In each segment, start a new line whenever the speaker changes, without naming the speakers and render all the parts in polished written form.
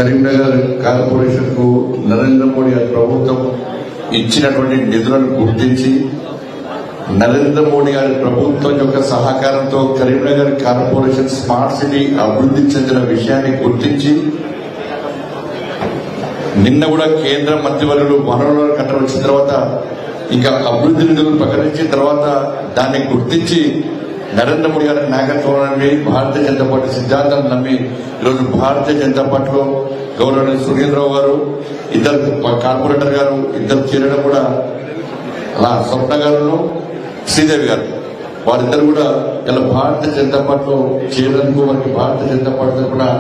Karimnagar corporation కు నరేంద్ర మోడీ గారి ప్రభుత్వం ఇచ్చినటువంటి నిధులను గుర్తించి నరేంద్ర మోడీ గారి ప్రభుత్వం యొక్క సహకారంతో కరీంనగర్ కార్పొరేషన్ స్మార్ట్ సిటీ అభివృద్ధి చెందిన విషయాన్ని గుర్తించి నిన్న కూడా కేంద్ర మంత్రివర్యులు వనరుల కట్ట వచ్చిన తర్వాత ఇంకా అభివృద్ధి నిధులను ప్రకటించిన తర్వాత దాన్ని గుర్తించి నరేంద్ర మోడీ గారి నాయకత్వం నమ్మి భారతీయ జనతా పార్టీ సిద్ధాంతాలను నమ్మి ఈరోజు భారతీయ జనతా పార్టీలో గౌరవ సునీల్ గారు ఇద్దరు కార్పొరేటర్ గారు ఇద్దరు చేరడం కూడా అలా స్వప్న గారు శ్రీదేవి గారు వారిద్దరు కూడా ఇలా భారతీయ జనతా పార్టీలో చేరేందుకు వారికి భారతీయ జనతా పార్టీ కూడా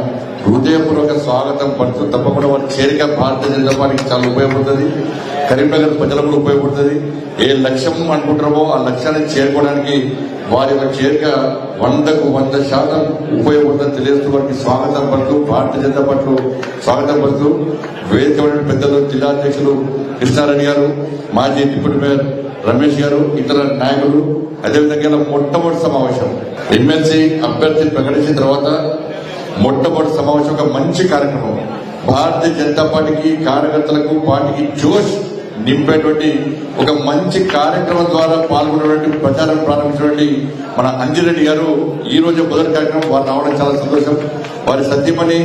హృదయపూర్వక స్వాగతం పడుతూ తప్పకుండా వారి చేరిక భారతీయ జనతా పార్టీకి చాలా ఉపయోగపడుతుంది, కరీంనగర్ ప్రజలకు కూడా ఉపయోగపడుతుంది. ఏ లక్ష్యం అనుకుంటారో ఆ లక్ష్యాన్ని చేరుకోవడానికి వారి యొక్క చేరిక 100% ఉపయోగపడుతుందని తెలియజేస్తూ వారికి స్వాగతం పడుతూ భారతీయ జనతా పార్టీలో స్వాగతం పడుతూ వేదిక పెద్దలు జిల్లా అధ్యక్షులు కృష్ణారెడ్డి గారు, మాజీ డిప్యూటీ మేయర్ రమేష్ గారు, ఇతర నాయకులు, అదేవిధంగా మొట్టమొదటి సమావేశం ఎమ్మెల్సీ అభ్యర్థి ప్రకటించిన తర్వాత మొట్టమొదటి సమావేశం ఒక మంచి కార్యక్రమం. భారతీయ జనతా పార్టీకి కార్యకర్తలకు పార్టీకి జోష్ నింపేటువంటి ఒక మంచి కార్యక్రమం ద్వారా పాల్గొనేటువంటి ప్రచారం ప్రారంభించినటువంటి మన అంజిరెడ్డి గారు ఈ రోజు మొదటి కార్యక్రమం వారు రావడం చాలా సంతోషం. వారి సత్యమణి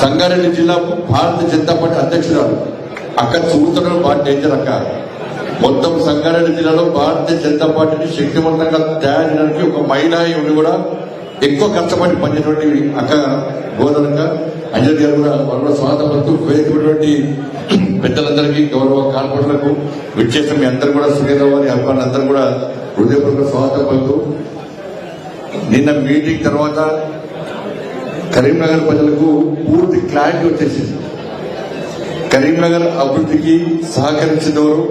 సంగారెడ్డి జిల్లా భారతీయ జనతా పార్టీ అధ్యక్షురాలు అక్క చూడటం బాగా డేంజర్ అక్క. మొత్తం సంగారెడ్డి జిల్లాలో భారతీయ జనతా పార్టీని శక్తివంతంగా తయారు చేయడానికి ఒక మహిళా యువని కూడా ఎక్కువ కష్టపడి పనిచేటువంటి అక్క గోదనక్క అంజలి గారు కూడా వాళ్ళు స్వాగతపడుతూ వేదికటువంటి పెద్దలందరికీ గౌరవ కార్పొరేటర్లకు విచ్చేసిన మీ అందరూ కూడా సునీల్ వారి అభిమానులు అందరూ కూడా హృదయపూర్వక స్వాగతం పలుతూ నిన్న మీటింగ్ తర్వాత కరీంనగర్ ప్రజలకు పూర్తి క్లారిటీ వచ్చేసింది. కరీంనగర్ అభివృద్ధికి సహకరించినవారు,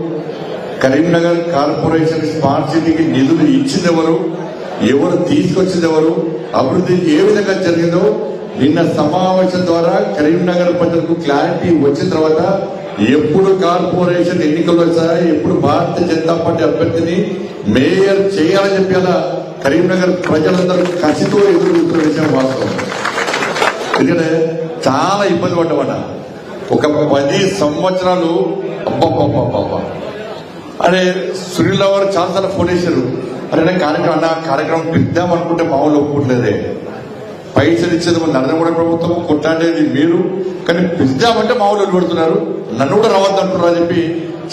కరీంనగర్ కార్పొరేషన్ స్మార్ట్ సిటీకి నిధులు ఇచ్చిందెవరు, ఎవరు తీసుకొచ్చిందెవరు, అభివృద్ధి ఏ విధంగా జరిగిందో నిన్న సమావేశం ద్వారా కరీంనగర్ ప్రజలకు క్లారిటీ వచ్చిన తర్వాత ఎప్పుడు కార్పొరేషన్ ఎన్నికలు వచ్చాయి, ఎప్పుడు భారతీయ జనతా పార్టీ అభ్యర్థిని మేయర్ చేయాలని చెప్పి అలా కరీంనగర్ ప్రజలందరూ కసితో ఎదురు చూస్తున్న విషయం వాస్తవం. ఎందుకంటే చాలా ఇబ్బంది పడ్డమాట. ఒక 10 సంవత్సరాలు అబ్బా అరే సునీల్ రావు గారు చాలాసార్లు ఫోన్ చేశారు. అరే కార్యక్రమం పిద్దాం అనుకుంటే మామూలు ఒప్పుకోవట్లేదే, పైసలు ఇచ్చేది నరేంద్ర మోడీ ప్రభుత్వం, కొట్లాడేది మీరు, కానీ పిద్దామంటే మామూలు పెడుతున్నారు, నన్ను కూడా రావద్దు అంటున్నారు అని చెప్పి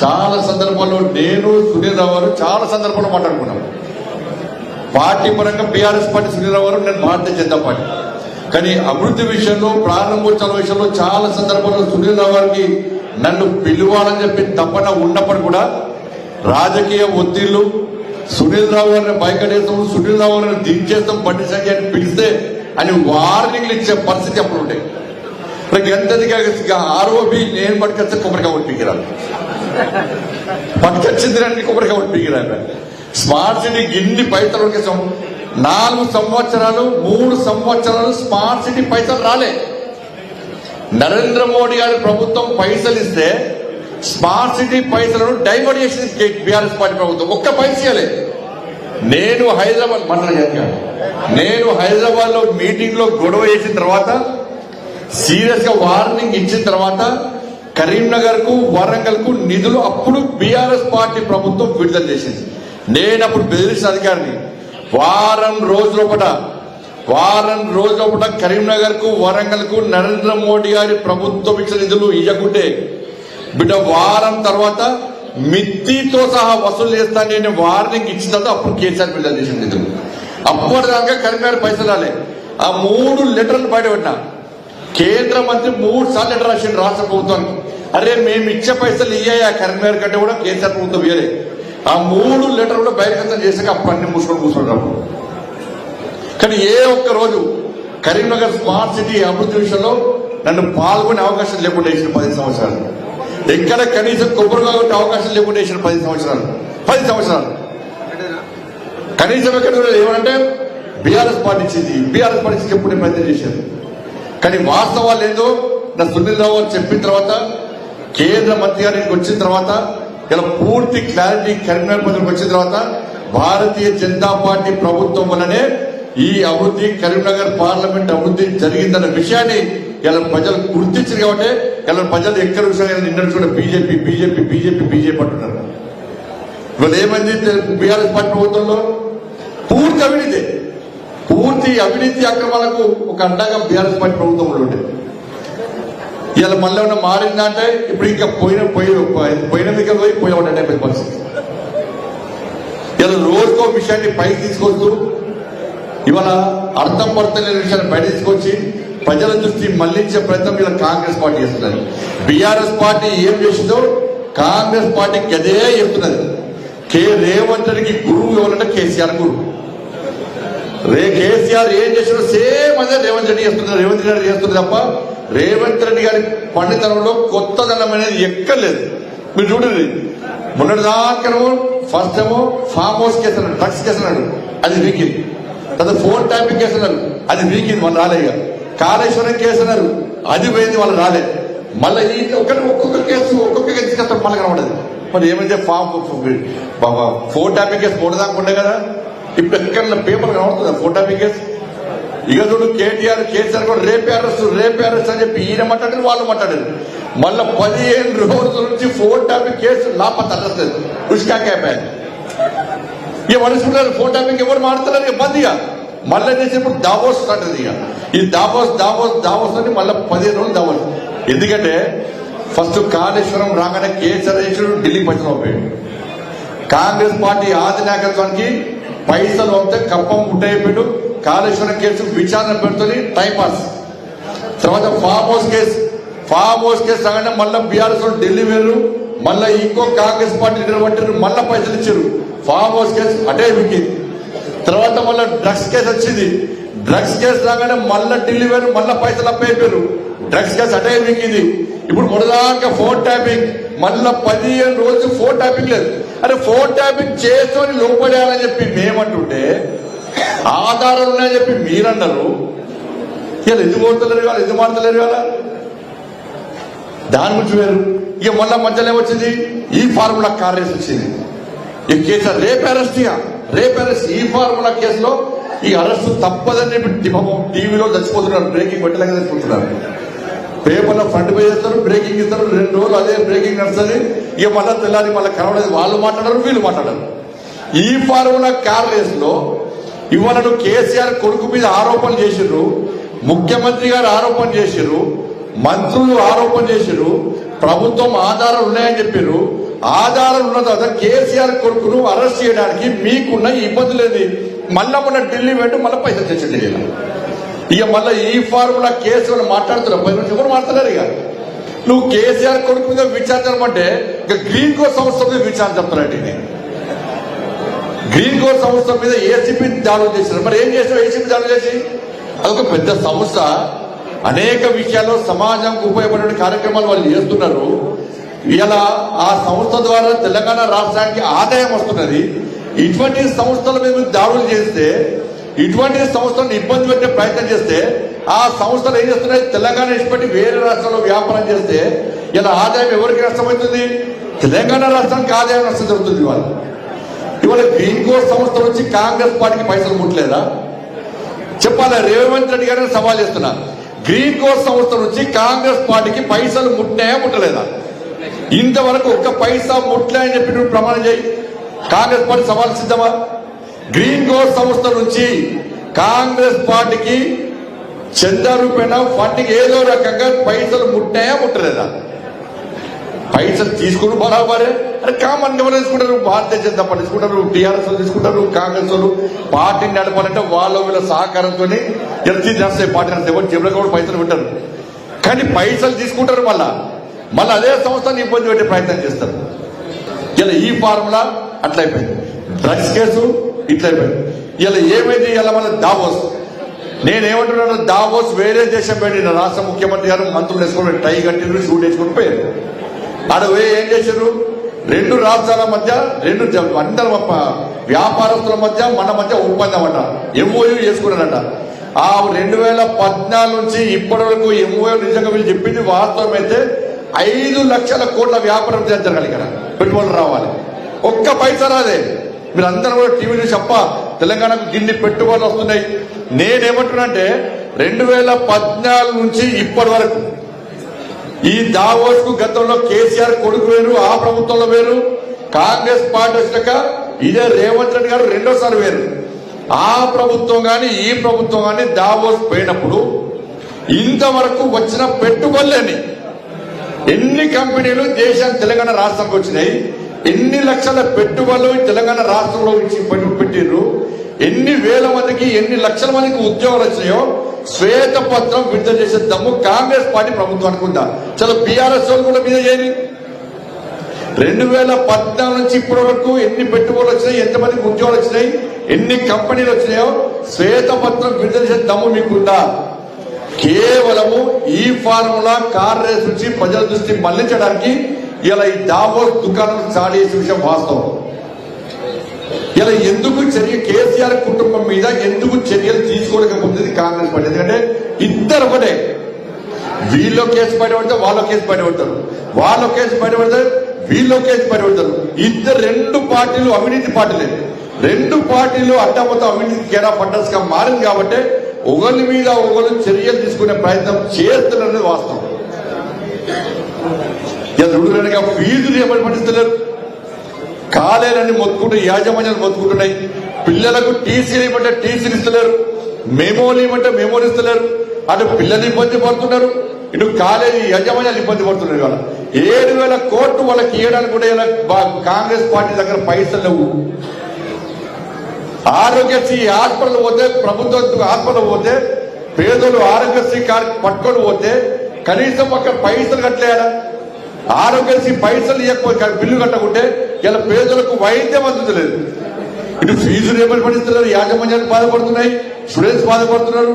చాలా సందర్భాల్లో నేను సునీల్ రావు గారు చాలా సందర్భాల్లో మాట్లాడుకున్నాం. పార్టీ పరంగా బీఆర్ఎస్ పార్టీ సునీల్ రావు గారు, నేను భారతీయ జనతా పార్టీ. కానీ అభివృద్ధి విషయంలో ప్రారంభోత్సవ విషయంలో చాలా సందర్భాల్లో సునీల్ రావు గారికి నన్ను పిలువాలని చెప్పి తప్పన ఉన్నప్పుడు కూడా రాజకీయ ఒత్తిళ్లు, సునీల్ రావు గారిని బయటేస్తాం, సునీల్ రావు గారిని దించేస్తాం, బండి సంఖ్యని పిలిస్తే అని వార్నింగ్లు ఇచ్చే పరిస్థితి అప్పుడు ఉంటాయి. ఎంతదిగా ఆరోపి నేను పట్టుకొస్తే కొబ్బరికాయ ఒట్టికిరాను, పట్టుకొచ్చింది రండి కొబ్బరికాయ ఒట్టికిరాను. స్మార్ట్ సిటీకి ఇన్ని పైసలు ఉడికేసాం. 4 సంవత్సరాలు 3 సంవత్సరాలు స్మార్ట్ సిటీ పైసలు రాలే. నరేంద్ర మోడీ గారి ప్రభుత్వం పైసలు ఇస్తే స్మార్ట్ సిటీ పైసలను డైవర్ట్ చేసింది బీఆర్ఎస్ పార్టీ ప్రభుత్వం. ఒక్క పైసలే. నేను హైదరాబాద్ లో మీటింగ్ లో గొడవ చేసిన తర్వాత సీరియస్ గా వార్నింగ్ ఇచ్చిన తర్వాత కరీంనగర్ కు వరంగల్ కు నిధులు అప్పుడు బీఆర్ఎస్ పార్టీ ప్రభుత్వం విడుదల చేసింది. నేను అప్పుడు బెదిరించిన అధికారిని వారం రోజుల కరీంనగర్ కు వరంగల్ కు నరేంద్ర మోడీ గారి ప్రభుత్వం ఇచ్చిన నిధులు ఇవ్వకుంటే బిడ్డ వారం తర్వాత మిత్తితో సహా వసూలు చేస్తా నేను వార్నింగ్ ఇచ్చిన తర్వాత అప్పుడు కేసీఆర్ విడుదల చేసిన నిధులు. అప్పటిదాకా కరీంనగర్ పైసలు రాలే. ఆ 3 లెటర్లు బయటపెట్టినా. కేంద్ర మంత్రి 3 సార్లు లెటర్ రాసిండు రాష్ట్ర ప్రభుత్వానికి, అరే మేము ఇచ్చే పైసలు ఇయ్యా కరీంనగర్ కంటే కూడా కేసీఆర్ ప్రభుత్వం ఇయ్యలే. ఆ 3 లెటర్ కూడా బహిర్గతం చేశాక అప్పుడు అన్ని కూర్చుంటారు. కానీ ఏ ఒక్క రోజు కరీంనగర్ స్మార్ట్ సిటీ అభివృద్ధి విషయంలో నన్ను పాల్గొనే అవకాశం లేకుండా వేసిన 10 సంవత్సరాలు, ఎక్కడ కనీసం కొబ్బరిగా ఉండే అవకాశం లేకుండా వేసిన 10 సంవత్సరాలు కనీసం ఎక్కడ ఏమంటే బీఆర్ఎస్ పార్టీ చెప్పుకునే ప్రయత్నం చేశారు. కానీ వాస్తవాలు ఏందో నా సునీల్ రావు గారు చెప్పిన తర్వాత, కేంద్ర మంత్రి గారికి వచ్చిన తర్వాత, ఇలా పూర్తి క్లారిటీ కరీంనగర్ ప్రజలకు వచ్చిన తర్వాత భారతీయ జనతా పార్టీ ప్రభుత్వం వల్లనే ఈ అభివృద్ధి, కరీంనగర్ పార్లమెంట్ అభివృద్ధి జరిగిందన్న విషయాన్ని ఇలా ప్రజలు గుర్తించారు కాబట్టి ఇలా ప్రజలు ఎక్కడ నిన్న కూడా బీజేపీ బీజేపీ బీజేపీ బీజేపీ అంటున్నారు. ఇవాళ ఏమైంది బీఆర్ఎస్ పార్టీ ప్రభుత్వంలో? పూర్తి అవినీతి అక్రమాలకు ఒక అండగా బీఆర్ఎస్ పార్టీ ప్రభుత్వంలో ఉండేది. ఇలా మళ్ళీ ఉన్న మారిందంటే ఇప్పుడు ఇంకా పోయిన దగ్గర పోయి పరిస్థితి. ఇలా రోజుకో విషయాన్ని పైకి తీసుకొస్తూ ఇవాళ అర్థం పడుతున్న విషయాన్ని బయట తీసుకొచ్చి ప్రజల దృష్టి మళ్లించే ప్రయత్నం ఇలా కాంగ్రెస్ పార్టీ చేస్తున్నది. బీఆర్ఎస్ పార్టీ ఏం చేసిందో కాంగ్రెస్ పార్టీకి అదే చెప్తున్నది. రేవంత్ రెడ్డికి గురువు ఎవరంటే కేసీఆర్ గురువు. కేసీఆర్ ఏం చేసినా సేమ్ అదే రేవంత్ రెడ్డి చేస్తున్నారు. రేవంత్ రెడ్డి చేస్తున్నారు తప్ప రేవంత్ రెడ్డి గారి పండితనంలో కొత్తదనం అనేది ఎక్కర్లేదు. మీరు చూడండి, మొన్నటిదాకనేమో ఫస్ట్ ఏమో ఫామ్ హౌస్ కేసు అన్నాడు, డ్రగ్స్ కేసు అన్నాడు, అది వీకింది. తర్వాత ఫోన్ ట్యాపింగ్ కేసు అన్నారు, అది వీకింది, వాళ్ళు రాలే. కాళేశ్వరం కేసు అన్నారు, అది పోయింది, వాళ్ళు రాలే. మళ్ళీ ఒక్కొక్క కేసు తీసుకొస్తారు, మళ్ళీ కనబడదు. మరి ఏమైతే ఫోన్ ట్యాపింగ్ కేసు పోవడానికి ఉండే కదా, ఇప్పుడు ఎక్కడ పేపర్ కనబడుతుంది ఫోన్ ట్యాపింగ్ కేసు. ఇక చూడు కేటీఆర్ కేసీఆర్ కూడా రేపే అరెస్ట్ అని చెప్పి ఈయన మాట్లాడారు, వాళ్ళు మాట్లాడారు. మళ్ళీ 15 రోజుల నుంచి ఫోన్ ట్యాపింగ్ కేసు లాపత్తా అరెస్ట్ ఉష్కాకేపాయి. ఇక మనుషులు ఫోన్ ట్యాపింగ్ ఎవరు మాడుతున్నారు, ఇక బంద్. ఇక మళ్ళీ చేసినప్పుడు దావోస్ స్టార్ట్ అయింది. ఇక ఈ దావోస్ అని మళ్ళీ 15 రోజులు దావోస్. ఎందుకంటే ఫస్ట్ కాళేశ్వరం రాగానే కేసీఆర్ ఢిల్లీకి పైసలు పంపాడు. కాంగ్రెస్ పార్టీ ఆధినాయకత్వానికి పైసలు పంపితే కప్పం ముట్టయిపోయాడు. కాళేశ్వరం కేసు విచారణ పెడుతుంది, టైంపాస్. తర్వాత ఫామ్ హౌస్ కేసు రాగానే మళ్ళీ బీఆర్ఎస్ ఢిల్లీ వేరు, మళ్ళీ ఇంకో కాంగ్రెస్ పార్టీ నిలబట్టారు, మళ్ళీ పైసలు ఇచ్చారు. ఫామ్ హౌస్ కేసు అటే వికింది. తర్వాత మళ్ళీ డ్రగ్స్ కేసు వచ్చింది. డ్రగ్స్ కేసు రాగానే మళ్ళీ ఢిల్లీ వేరు, మళ్ళీ పైసలు అప్పయిపోయారు. డ్రగ్స్ కేసు అటే వికింది. ఇప్పుడు మొదలాక ఫోన్ ట్యాపింగ్, మళ్ళీ 15 రోజులు ఫోన్ ట్యాపింగ్ లేదు. అరే ఫోన్ ట్యాపింగ్ చేసుకొని లోపడేయాలని చెప్పి మేమంటుంటే, ఆధారాలు ఉన్నాయని చెప్పి మీరన్నారు. ఇలా ఎందుకు ఓడతలేరు కదా, ఎందుకు మాడతలేరు కదా, దాని గురించి వేరు. ఇక మళ్ళా మధ్యలో ఏమొచ్చింది, ఈ ఫార్ములా కారేసి వచ్చింది. ఈ కేసు రేపు అరెస్ట్. ఈ ఫార్ములా కేసులో ఈ అరెస్ట్ తప్పదని చెప్పి టీవీలో చచ్చిపోతున్నారు, బ్రేకింగ్ పెట్టలేక చచ్చిపోతున్నారు. పేపర్లో ఫ్రంట్ పేజ్ చేస్తారు, బ్రేకింగ్ ఇస్తారు, 2 రోజులు అదే బ్రేకింగ్ నడుస్తుంది. ఇక మళ్ళీ తెల్లారి మళ్ళీ కనబడేది, వాళ్ళు మాట్లాడరు, వీళ్ళు మాట్లాడరు. ఈ ఫార్ములా కార్ రేస్ లో ఇవాళ కేసీఆర్ కొడుకు మీద ఆరోపణలు చేసిర్రు, ముఖ్యమంత్రి గారు ఆరోపణ చేసిర్రు, మంత్రులు ఆరోపణ చేసిర్రు, ప్రభుత్వం ఆధారాలు ఉన్నాయని చెప్పారు. ఆధారాలు ఉన్న తర్వాత కేసీఆర్ కొడుకును అరెస్ట్ చేయడానికి మీకున్న ఇబ్బంది లేదు. మళ్ళా మొన్న ఢిల్లీ వెంట మళ్ళీ పైసలు తెచ్చింది. ఇక మళ్ళీ ఈ ఫార్ములా కేసు మాట్లాడుతున్నారు, 10 నుంచి ఎవరు మాట్లాడారు. ఇక నువ్వు కేసీఆర్ కొడుకు మీద విచారించమంటే ఇక గ్రీన్ కోర్ సంస్థ మీద విచారణ చెప్తారండి. గ్రీన్ కోర్ సంస్థ మీద ఏసీపీ దాడులు చేశారు. మరి ఏం చేశారు ఏసీపీ దాడులు చేసి? అదొక పెద్ద సంస్థ, అనేక విషయాల్లో సమాజంకు ఉపయోగపడే కార్యక్రమాలు వాళ్ళు చేస్తున్నారు. ఇలా ఆ సంస్థ ద్వారా తెలంగాణ రాష్ట్రానికి ఆదాయం వస్తున్నది. ఇటువంటి సంస్థల మీద దాడులు చేస్తే, ఇటువంటి సంస్థలను ఇబ్బంది పెట్టే ప్రయత్నం చేస్తే, ఆ సంస్థలు ఏం చేస్తున్నాయి, తెలంగాణ ఇష్టపడి వేరే రాష్ట్రంలో వ్యాపారం చేస్తే ఇలా ఆదాయం ఎవరికి నష్టమవుతుంది? తెలంగాణ రాష్ట్రానికి ఆదాయం నష్టం జరుగుతుంది. ఇవాళ గ్రీన్ కోర్ సంస్థ నుంచి కాంగ్రెస్ పార్టీకి పైసలు ముట్టలేదా చెప్పాలి. రేవంత్ రెడ్డి గారిని సవాల్ చేస్తున్నా, గ్రీన్ కోర్ సంస్థ నుంచి కాంగ్రెస్ పార్టీకి పైసలు ముట్టాయా ముట్టలేదా? ఇంతవరకు ఒక్క పైసా ముట్లే అని చెప్పి నువ్వు ప్రమాణం చేయి. కాంగ్రెస్ పార్టీ సవాల్ సిద్ధమా? గ్రీన్ కోర్ సంస్థ నుంచి కాంగ్రెస్ పార్టీకి చందా రూపేణ ఫండింగ్ ఏదో రకంగా పైసలు ముట్టాయా ముట్టలేదా? పైసలు తీసుకుని బరాబరే. అరే కామన్ ఎవరు తీసుకుంటారు? భారతీయ జనతా పార్టీ తీసుకుంటారు, టీఆర్ఎస్ తీసుకుంటారు, కాంగ్రెస్ వాళ్ళు పార్టీని నడపాలంటే వాళ్ళ వీళ్ళ సహకారంతో ఎత్తి చేస్తాయి. పార్టీ ఎవరు జేబులో కూడా పైసలు పెట్టారు, కానీ పైసలు తీసుకుంటారు. మళ్ళీ అదే సంస్థని ఇబ్బంది పెట్టే ప్రయత్నం చేస్తారు. ఇలా ఈ ఫార్ములా అట్లయిపోయింది, డ్రగ్స్ కేసు ఇట్లయిపోయింది. ఇలా ఏమైంది? ఇలా మళ్ళీ దావోస్. నేనేమంటున్నాను, దావోస్ వేరే దేశం పెట్టిన రాష్ట్ర ముఖ్యమంత్రి గారు మంత్రులు వేసుకొని టై కట్టిరు, షూట్ వేసుకొని పోయారు. ఆడ పోయి ఏం చేశారు? 2 రాష్ట్రాల మధ్య, 2 అందరి వ్యాపారస్తుల మధ్య, మన మధ్య ఒప్పందం అంట, ఎంఓయూ చేసుకున్నారట. ఆ 2014 నుంచి ఇప్పటి వరకు ఎంఓయూ నిజంగా వీళ్ళు చెప్పింది వాస్తవం అయితే 5 లక్షల కోట్ల వ్యాపారం జరగాలి. ఇక్కడ పెట్టుబడులు రావాలి, ఒక్క పైసా రాదే. మీరు అందరూ కూడా టీవీ చూసి చెప్ప తెలంగాణకు గిన్ని పెట్టుబడులు వస్తున్నాయి. నేనేమంటున్నా అంటే 2014 నుంచి ఇప్పటి వరకు ఈ దావోస్ కు గతంలో కేసీఆర్ కొడుకు వేరు, ఆ ప్రభుత్వంలో వేరు, కాంగ్రెస్ పార్టీ వచ్చాక ఇదే రేవంత్ రెడ్డి గారు రెండోసారి వేరు. ఆ ప్రభుత్వం గాని ఈ ప్రభుత్వం గాని దావోస్ పోయినప్పుడు ఇంతవరకు వచ్చిన పెట్టుబడులని ఎన్ని కంపెనీలు దేశానికి తెలంగాణ రాష్ట్రానికి వచ్చినాయి, ఎన్ని లక్షల పెట్టుబడులు తెలంగాణ రాష్ట్రంలో పెట్టిర్రు, ఎన్ని వేల మందికి ఎన్ని లక్షల మందికి ఉద్యోగాలు వచ్చినాయో శ్వేతపత్రం విడుదల చేసే దమ్ము కాంగ్రెస్ పార్టీ ప్రభుత్వానికి ఉందా? చాలా బీఆర్ఎస్ వాళ్ళు కూడా మీద చేయని 2014 నుంచి ఇప్పటి వరకు ఎన్ని పెట్టుబడులు వచ్చినాయి, ఎంతమందికి ఉద్యోగాలు వచ్చినాయి, ఎన్ని కంపెనీలు వచ్చినాయో శ్వేతపత్రం విడుదల చేసే దమ్ము మీకుందా? కేవలము ఈ ఫార్ములా కార్ రేస్ నుంచి ప్రజల దృష్టి మళ్లించడానికి ఇలా ఈ దావోస్ దుకాణం స్టార్ట్ చేసే విషయం వాస్తవం. ఇలా ఎందుకు చర్య కేసీఆర్ కుటుంబం మీద ఎందుకు చర్యలు తీసుకోలేకపోతుంది కాంగ్రెస్ పార్టీ? ఎందుకంటే ఇద్దరు ఒకటే, వీళ్ళు కేసు బయటపడితే వాళ్ళ కేసు బయటపడతారు, వాళ్ళ కేసు బయటపడితే వీళ్ళు కేసు బయటపడతారు. ఇద్దరు రెండు పార్టీలు అవినీతి పార్టీలే, రెండు పార్టీలు అడ్డమొత్తం అవినీతి కేరా పడ్డస్ గా మారింది కాబట్టి ఒకరి మీద ఒకరు చర్యలు తీసుకునే ప్రయత్నం చేస్తున్నది వాస్తవం. ఇలా ఫీజులు ఏమని పట్టిస్తలేరు, కాలేజీలన్నీ మొత్తుకుంటూ యాజమాన్యాలు మొత్తుకుంటున్నాయి, పిల్లలకు టీసీలు ఇవ్వమంటే టీసీలు ఇస్తలేరు, మెమోలు ఇవ్వమంటే మెమోలు ఇస్తలేరు. అటు పిల్లలు ఇబ్బంది పడుతున్నారు, ఇటు కాలేజీ యాజమాన్యాలు ఇబ్బంది పడుతున్నారు. ఇవాళ 7,000 కోట్లు వాళ్ళకి ఇవ్వడానికి కూడా ఇలా కాంగ్రెస్ పార్టీ దగ్గర పైసలు లేవు. ఆరోగ్యశ్రీ హాస్పిటల్ పోతే, ప్రభుత్వ హాస్పిటల్ పోతే పేదలు ఆరోగ్యశ్రీ కార్డు పట్టుకొని పోతే కనీసం అక్కడ పైసలు కట్టలేదా? ఆరోగ్యశ్రీ పైసలు ఇవ్వకపోతే బిల్లు కట్టకుంటే ఇలా పేదలకు వైద్యం అందుతలేదు. ఇటు ఫీజులు ఏమని పడిస్తున్నారు, యాజమాన్యాలు బాధపడుతున్నాయి, స్టూడెంట్స్ బాధపడుతున్నారు.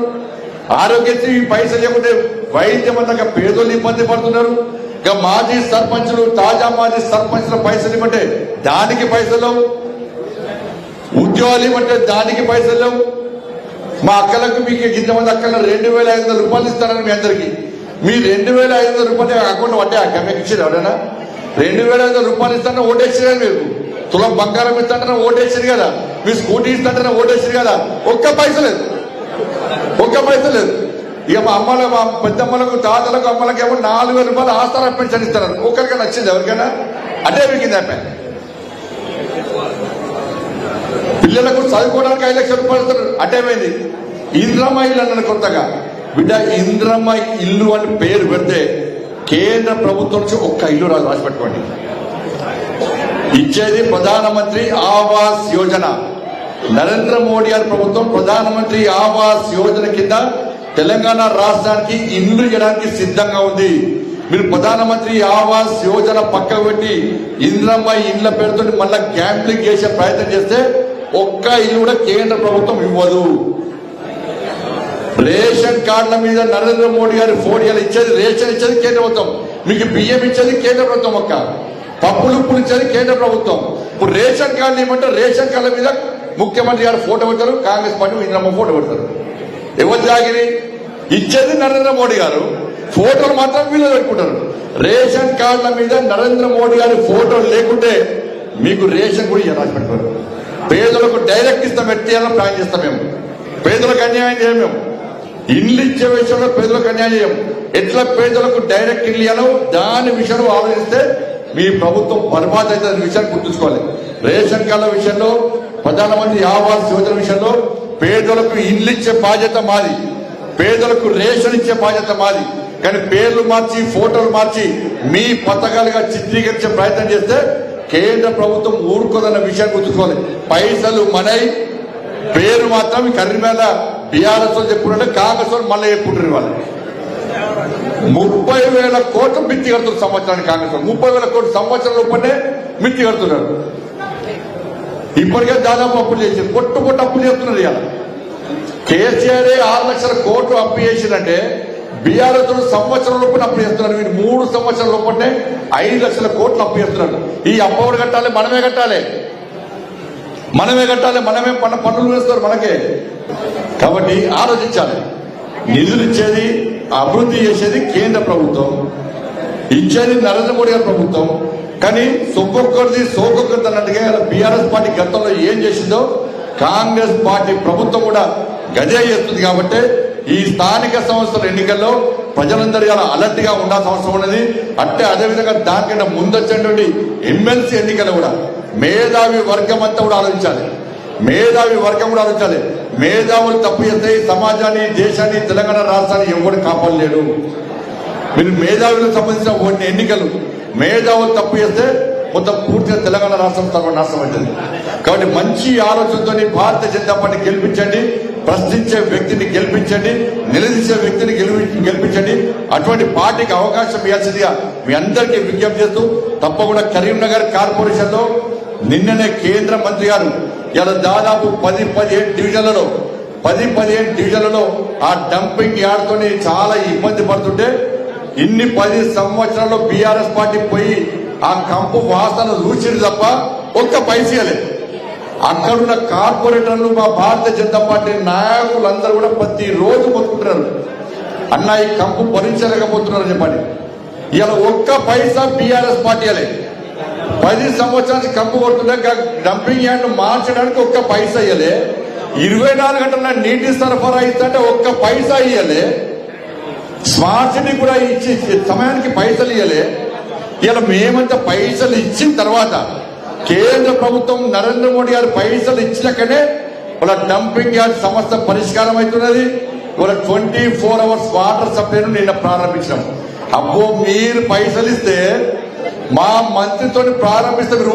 ఆరోగ్యశ్రీ పైసలు ఇవ్వకుంటే వైద్యం అన్నాక పేదలు ఇబ్బంది పడుతున్నారు. ఇక మాజీ సర్పంచులు, తాజా మాజీ సర్పంచుల పైసలు ఇవ్వమంటే దానికి పైసలు, ఉద్యోగాలు ఇవ్వమంటే దానికి పైసలు. మా అక్కలకు మీకు ఇంతమంది అక్కల 2,500 రూపాయలు ఇస్తారని మీ అందరికి, మీ 2,500 రూపాయలు అకౌంట్ పట్టే మీకు ఇచ్చేది ఎవరైనా? 2,500 రూపాయలు ఇస్తారని ఓటేసారు, మీరు తులం బంగారం ఇస్తాంటే ఓటేసారు కదా, మీ స్కూటీ ఇస్తాంటే ఓటేసారు కదా, ఒక్క పైస లేదు, ఒక్క పైస లేదు. ఇక మా అమ్మల, మా పెద్దమ్మలకు, తాతలకు, అమ్మలకు ఏమో 4,000 రూపాయలు ఆస్తారా పెన్షన్ ఇస్తారు. ఒక్కరికైనా వచ్చింది ఎవరికైనా? అంటే మీకు అప్ప పిల్లలకు చదువుకోవడానికి 5 లక్షల రూపాయలు ఇస్తారు. అటేమైంది? ఇంద్రమ్మ ఇల్లు అన్నాడు కొత్తగా. బిడ్డ ఇంద్రమ్మ ఇల్లు అని పేరు పెడితే కేంద్ర ప్రభుత్వం నుంచి ఒక్క ఇల్లు రాసి పెట్టుకోండి. ఇచ్చేది ప్రధానమంత్రి ఆవాస్ యోజన. నరేంద్ర మోడీ గారి ప్రభుత్వం ప్రధానమంత్రి ఆవాస్ యోజన కింద తెలంగాణ రాష్ట్రానికి ఇల్లు ఇవ్వడానికి సిద్ధంగా ఉంది. మీరు ప్రధానమంత్రి ఆవాస్ యోజన పక్కకు పెట్టి ఇంద్రమ్మ ఇళ్ల పేరుతో మళ్ళా గ్యాంబ్లింగ్ చేసే ప్రయత్నం చేస్తే ఒక్క ఇల్లు కూడా కేంద్ర ప్రభుత్వం ఇవ్వదు. రేషన్ కార్డుల మీద నరేంద్ర మోడీ గారి ఫోటోలు ఇచ్చేది, రేషన్ ఇచ్చేది కేంద్ర ప్రభుత్వం, మీకు బియ్యం ఇచ్చేది కేంద్ర ప్రభుత్వం, ఒక్క పప్పులు ఉప్పులు ఇచ్చేది కేంద్ర ప్రభుత్వం. ఇప్పుడు రేషన్ కార్డులు ఏమంటే రేషన్ కార్డుల మీద ముఖ్యమంత్రి గారు ఫోటో పెడతారు, కాంగ్రెస్ పార్టీ ఇంద్రమ్మ ఫోటో పెడతారు. ఎవరు జాగిరి? ఇచ్చేది నరేంద్ర మోడీ గారు, ఫోటోలు మాత్రం వీళ్ళు పెట్టుకుంటారు. రేషన్ కార్డుల మీద నరేంద్ర మోడీ గారి ఫోటోలు లేకుంటే మీకు రేషన్ కూడా రాసి పెడతారు. పేదలకు డైరెక్ట్ ఇస్తాం, ఎట్టియాలని ప్లాన్ చేస్తాం. మేము పేదలకు అన్యాయం చేయం, మేము ఇల్లు ఇచ్చే విషయంలో పేదలకు అన్యాయం చేయం. ఎట్లా పేదలకు డైరెక్ట్ ఇల్లు ఇవ్వాలో దాని విషయంలో ఆలోచిస్తే మీ ప్రభుత్వం బర్బాద్ అయితే విషయాన్ని గుర్తుంచుకోవాలి. రేషన్ కార్డుల విషయంలో, ప్రధానమంత్రి ఆవాస్ యోజన విషయంలో పేదలకు ఇల్లు ఇచ్చే బాధ్యత మాది, పేదలకు రేషన్ ఇచ్చే బాధ్యత మాది. కానీ పేర్లు మార్చి, ఫోటోలు మార్చి మీ పథకాలుగా చిత్రీకరించే ప్రయత్నం చేస్తే కేంద్ర ప్రభుత్వం ఊరుకోదన్న విషయాన్ని గుర్తుంచుకోవాలి. పైసలు మనై, పేరు మాత్రం కర్రీమేళ బీఆర్ఎస్ చెప్పుకుంటే కాంగ్రెస్ మళ్ళీ చెప్పుకుంటారు. వాళ్ళు 30,000 కోట్లు మిత్తి కడుతున్నారు సంవత్సరానికి. కాంగ్రెస్ 30,000 కోట్లు సంవత్సరం లోపలనే మిత్తి కడుతున్నారు. ఇప్పటికే దాదాపు అప్పులు చేసి పొట్టు అప్పులు చేస్తున్నారు. ఇవాళ కేసీఆర్ 6 లక్షల కోట్లు అప్పు చేసిందంటే బీఆర్ఎస్ సంవత్సరం లోపల అప్పు చేస్తున్నారు. మీరు 3 సంవత్సరాల లోపలనే 5 లక్షల కోట్లు అప్పు చేస్తున్నారు. ఈ అప్పు ఎవరు కట్టాలి? మనమే కట్టాలి, మనమే కట్టాలి, మనమే పన్నులు వేస్తారు మనకే. కాబట్టి ఆలోచించాలి. నిధులు ఇచ్చేది, అభివృద్ధి చేసేది కేంద్ర ప్రభుత్వం, ఇచ్చేది నరేంద్ర మోడీ గారి ప్రభుత్వం. కానీ సొక్కొక్కరిది సోకొక్కరిది అన్నట్టుగా బీఆర్ఎస్ పార్టీ గతంలో ఏం చేసిందో కాంగ్రెస్ పార్టీ ప్రభుత్వం కూడా గదే చేస్తుంది. కాబట్టి ఈ స్థానిక సంస్థల ఎన్నికల్లో ప్రజలందరూ ఇలా అలర్ట్ గా ఉండాల్సిన అవసరం ఉన్నది. అంటే అదేవిధంగా దానికన్నా ముందొచ్చేటువంటి ఎమ్మెల్సీ ఎన్నికలు కూడా మేధావి వర్గం అంతా కూడా ఆలోచించాలి. మేధావి వర్గం కూడా ఆలోచించాలి. మేధావులు తప్పు చేస్తే సమాజాన్ని, దేశాన్ని, తెలంగాణ రాష్ట్రాన్ని ఎవరు కాపాడలేడు. మీరు మేధావులకు సంబంధించిన కొన్ని ఎన్నికలు మేధావులు తప్పు చేస్తే మొత్తం పూర్తిగా తెలంగాణ రాష్ట్రం సర్వనాశనం అవుతుంది. కాబట్టి మంచి ఆలోచనతో భారతీయ జనతా పార్టీ గెలిపించండి, ప్రశ్నించే వ్యక్తిని గెలిపించండి, నిలదీసే వ్యక్తిని గెలిపించండి. అటువంటి పార్టీకి అవకాశం ఇవ్వాల్సిందిగా మీ అందరికీ విజ్ఞప్తి చేస్తూ, తప్పకుండా కరీంనగర్ కార్పొరేషన్ లో నిన్ననే కేంద్ర మంత్రి గారు ఇలా దాదాపు 10-15 డివిజన్లలో ఆ డంపింగ్ యార్డ్తో చాలా ఇబ్బంది పడుతుంటే ఇన్ని 10 సంవత్సరాల్లో బీఆర్ఎస్ పార్టీ పోయి ఆ కంపు వాసన చూసింది తప్ప ఒక్క పైసలే. అక్కడున్న కార్పొరేటర్లు, మా భారతీయ జనతా పార్టీ నాయకులందరూ కూడా ప్రతిరోజు మొత్తుకుంటున్నారు, అన్న ఈ కంపు భరించలేకపోతున్నారు చెప్పండి. ఇలా ఒక్క పైసా బీఆర్ఎస్ పార్టీ అలే. 10 సంవత్సరానికి కంపు కొడుతుంటే డంపింగ్ యార్డ్ మార్చడానికి ఒక్క పైసా ఇయ్యలే. 24 గంటల నీటి సరఫరా ఇస్తుంటే ఒక్క పైసా ఇయ్యలే. స్మార్ట్ సిటీ కూడా ఇచ్చి సమయానికి పైసలు ఇయ్యలే. ఇలా మేమంతా పైసలు ఇచ్చిన తర్వాత కేంద్ర ప్రభుత్వం నరేంద్ర మోడీ గారు పైసలు ఇచ్చినాకనే వాళ్ళ డంపింగ్ యార్డ్ సమస్య పరిష్కారం అవుతున్నది. వాళ్ళ 24 hours వాటర్ సప్లైను నిన్న ప్రారంభించాం. అబ్బో, మీరు పైసలు ఇస్తే మా మంత్రితో ప్రారంభిస్తే మీరు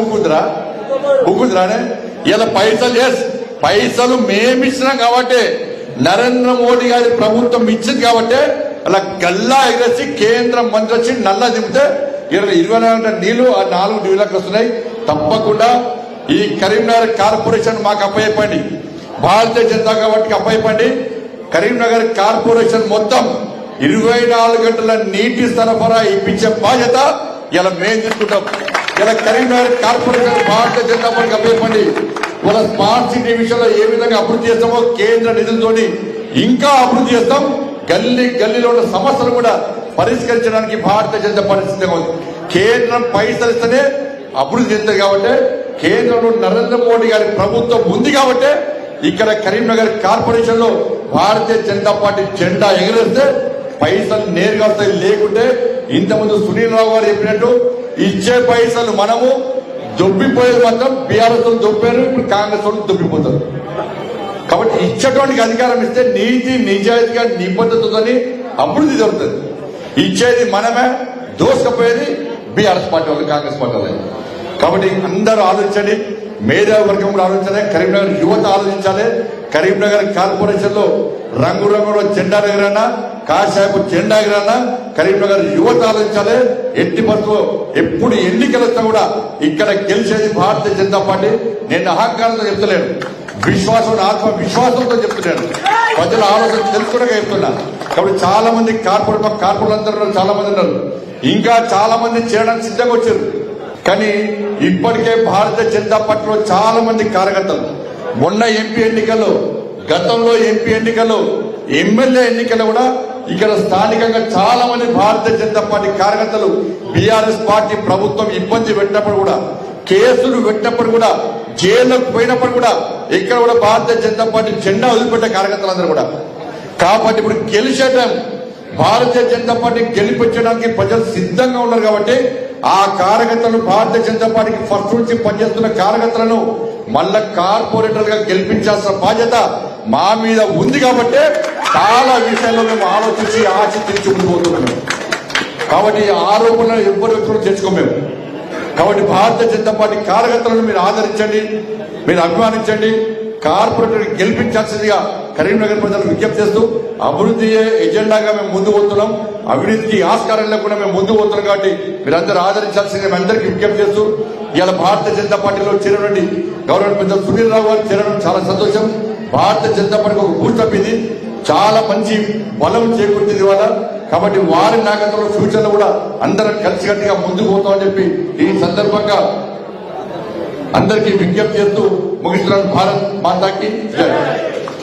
ఊకుందిరానే. ఇలా పైసలు మేమిచ్చినాం కాబట్టి, నరేంద్ర మోడీ గారి ప్రభుత్వం ఇచ్చింది కాబట్టి అలా గల్లా ఎగరేసి కేంద్ర మంత్రి వచ్చి నల్లా దింపితే 24 గంటల నీళ్లు ఆ 4 డివిజన్లకు వస్తున్నాయి. తప్పకుండా ఈ కరీంనగర్ కార్పొరేషన్ మాకు అప్పయ్యండి, భారతీయ జనతా పార్టీకి అప్పయ్యండి. కరీంనగర్ కార్పొరేషన్ మొత్తం 24 గంటల నీటి సరఫరా ఇప్పించే బాధ్యత ఇలా మేము తీసుకుంటాం. ఇలా కరీంనగర్ కార్పొరేషన్ భారతీయ జనతా పార్టీకి అప్పయ్యండి. వాళ్ళ స్మార్ట్ సిటీ విషయంలో ఏ విధంగా అభివృద్ధి చేస్తామో కేంద్ర నిధులతోని ఇంకా అభివృద్ధి చేస్తాం. గల్లీలో ఉన్న సమస్యలు కూడా పరిష్కరించడానికి భారతీయ జనతా పార్టీ సిద్ధంగా ఉంది. కేంద్రం పైసలు ఇస్తేనే అభివృద్ధి చెందుతుంది కాబట్టి, కేంద్రంలో నరేంద్ర మోడీ గారి ప్రభుత్వం ఉంది కాబట్టి ఇక్కడ కరీంనగర్ కార్పొరేషన్ లో భారతీయ జనతా పార్టీ జెండా ఎగరేస్తే పైసలు నేరుగా వస్తాయి. లేకుంటే ఇంతకుముందు సునీల్ రావు గారు చెప్పినట్టు ఇచ్చే పైసలు మనము దొబ్బిపోయేది మాత్రం బీఆర్ఎస్ దొబ్బారు, ఇప్పుడు కాంగ్రెస్ వాళ్ళు దొబ్బిపోతారు. కాబట్టి ఇచ్చేటువంటి అధికారం ఇస్తే నీతి నిజాయితీగా నిబద్ధతతో అభివృద్ధి జరుగుతుంది. ఇచ్చేది మనమే, దోసుకపోయేది బీఆర్ఎస్ పార్టీ వాళ్ళు, కాంగ్రెస్ పార్టీ వాళ్ళు. కాబట్టి అందరూ ఆలోచించండి, మేధావి వర్గం కూడా ఆలోచించాలి, కరీంనగర్ యువత ఆలోచించాలి. కరీంనగర్ కార్పొరేషన్ లో రంగురంగుల జెండా ఎగరన్నా, కాషాయపు జెండా ఎగరన్నా కరీంనగర్ యువత ఆలోచించాలి. ఎట్టి బస్సు ఎప్పుడు ఎన్నికలు వస్తా కూడా ఇక్కడ గెలిచేది భారతీయ జనతా పార్టీ. నేను అహంకారంతో చెప్తలేను, విశ్వాసం, ఆత్మవిశ్వాసంతో చెప్తున్నాను. ప్రజల ఆలోచన తెలుసుకునే చెప్తున్నా. కాబట్టి చాలా మంది కార్పొరేటర్లు చాలా మంది ఉన్నారు, ఇంకా చాలా మంది చేయడానికి సిద్ధంగా వచ్చారు. కానీ ఇప్పటికే భారతీయ జనతా పార్టీలో చాలా మంది కార్యకర్తలు మొన్న ఎంపీ ఎన్నికల్లో, గతంలో ఎంపీ ఎన్నికల్లో, ఎమ్మెల్యే ఎన్నికల్లో కూడా ఇక్కడ స్థానికంగా చాలా మంది భారతీయ జనతా పార్టీ కార్యకర్తలు బీఆర్ఎస్ పార్టీ ప్రభుత్వం ఇబ్బంది పెట్టినప్పుడు కూడా, కేసులు పెట్టినప్పుడు కూడా, జైళ్లకు పోయినప్పుడు కూడా ఇక్కడ కూడా భారతీయ జనతా పార్టీ జెండా వదిలిపెట్టే కార్యకర్తలందరూ కూడా. కాబట్టి ఇప్పుడు గెలిచే టైం భారతీయ జనతా పార్టీ గెలిపించడానికి ప్రజలు సిద్ధంగా ఉన్నారు. కాబట్టి ఆ కార్యకర్తలను, భారతీయ జనతా పార్టీకి ఫస్ట్ నుంచి పనిచేస్తున్న కార్యకర్తలను మళ్ళా కార్పొరేటర్ గా గెలిపించాల్సిన బాధ్యత మా మీద ఉంది. కాబట్టి చాలా విషయాల్లో మేము ఆలోచించి ఆచితీర్చి ఉండిపోతున్నాం. కాబట్టి ఆరోపణలు ఎవ్వరి వ్యక్తులు తెచ్చుకోమేము. కాబట్టి భారతీయ జనతా పార్టీ కార్యకర్తలను మీరు ఆదరించండి, మీరు అభిమానించండి, కార్పొరేటర్ గెలిపించాల్సిందిగా కరీంనగర్ ప్రజలు విజ్ఞప్తి చేస్తూ, అభివృద్ధి ఎజెండాగా మేము ముందు పోతున్నాం, అవినీతికి ఆస్కారం లేకుండా మేము ముందు పోతున్నాం. కాబట్టి మీరందరూ ఆదరించాల్సిందిగా మేము అందరికీ విజ్ఞప్తి చేస్తూ, ఇవాళ భారతీయ జనతా పార్టీలో చేరనండి గౌరవ పెద్ద సునీల్ రావు గారు చేరడం చాలా సంతోషం. భారతీయ జనతా పార్టీకి ఒక బూస్టప్ ఇది, చాలా మంచి బలం చేకూర్చింది ఇవాళ. కాబట్టి వారి నాయకత్వంలో ఫ్యూచర్ లో కూడా అందరం కలిసికట్టుగా ముందుకు పోతామని చెప్పి ఈ సందర్భంగా అందరికీ విజ్ఞప్తి చేస్తూ ముగిస్తున్నాను. భారత్ మాతాకి జై.